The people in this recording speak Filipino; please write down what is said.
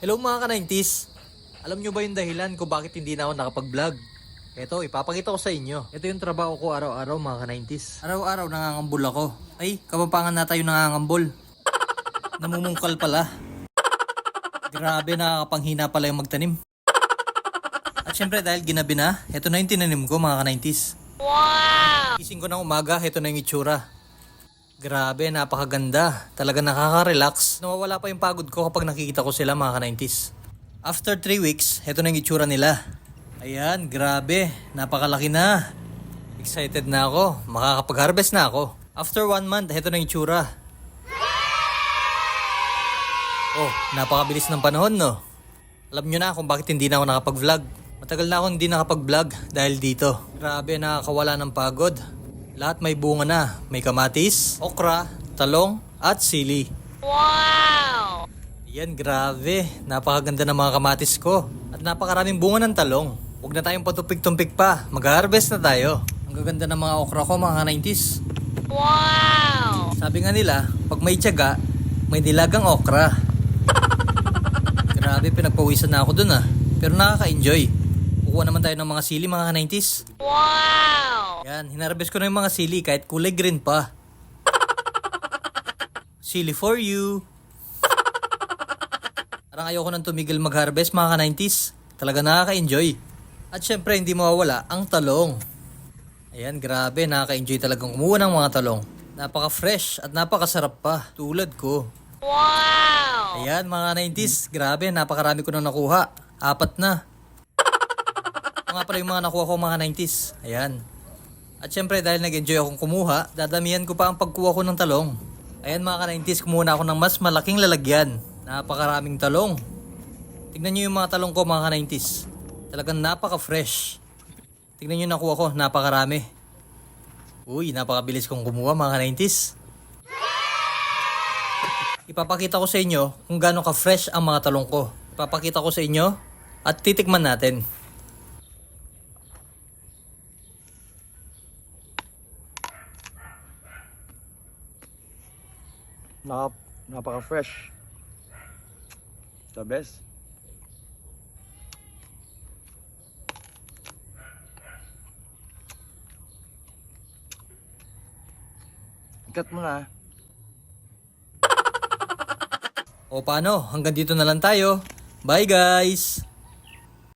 Hello mga ka-90s. Alam nyo ba yung dahilan kung bakit hindi na ako nakapag-vlog? Ito, ipapakita ko sa inyo. Ito yung trabaho ko araw-araw mga ka-90s. Araw-araw nangangambol ako. Ay, kapapangan na tayo nangangambol. Namumungkal pala. Grabe, nakakapanghina pala yung magtanim. At syempre dahil ginabi na, ito na yung tinanim ko mga ka-90s. Wow! Gising ko ng umaga, ito na yung itsura. Grabe, napakaganda. Talaga nakaka-relax. Nawawala pa yung pagod ko kapag nakikita ko sila mga ka-90s. After 3 weeks, ito na yung itsura nila. Ayan, grabe. Napakalaki na. Excited na ako. Makakapag-harvest na ako. After 1 month, ito na yung itsura. Oh, napakabilis ng panahon, no? Alam nyo na kung bakit hindi na ako nakapag-vlog. Matagal na ako hindi nakapag-vlog dahil dito. Grabe, nakakawala ng pagod. Lahat may bunga na. May kamatis, okra, talong, at sili. Wow! Yan, grabe. Napakaganda ng mga kamatis ko. At napakaraming bunga ng talong. Huwag na tayong patumpik-tumpik pa. Mag-harvest na tayo. Ang gaganda ng mga okra ko mga 90s. Wow! Sabi nga nila, pag may tiyaga, may nilagang okra. Grabe, pinagpawisan na ako dun ah. Pero nakaka-enjoy. Kukuha naman tayo ng mga sili mga 90s. Wow! Yan, hinarvest ko na yung mga sili kahit kulay green pa. Sili for you. Parang ayoko nang tumigil mag-harvest mga 90s. Talaga nakaka-enjoy. At syempre hindi mawawala ang talong. Ayan, grabe, nakaka-enjoy talagang kumuha ng mga talong. Napaka-fresh at napakasarap pa. Tulad ko. Wow! Ayan mga 90s, grabe, napakarami ko nang nakuha. 4 na. Ito nga pala yung mga nakuha ko mga 90s. Ayan. At syempre dahil nag-enjoy akong kumuha, dadamihan ko pa ang pagkuha ko ng talong. Ayan mga ka-90s, kumuha na ako ng mas malaking lalagyan. Napakaraming talong. Tignan nyo yung mga talong ko mga ka-90s. Talagang napaka-fresh. Tignan nyo nakuha ko, napakarami. Uy, napakabilis kong kumuha mga ka-90s. Ipapakita ko sa inyo kung gaano ka-fresh ang mga talong ko. Ipapakita ko sa inyo at titikman natin. Napaka-fresh. The best. Ikat mo na. O paano? Hanggang dito na lang tayo. Bye guys!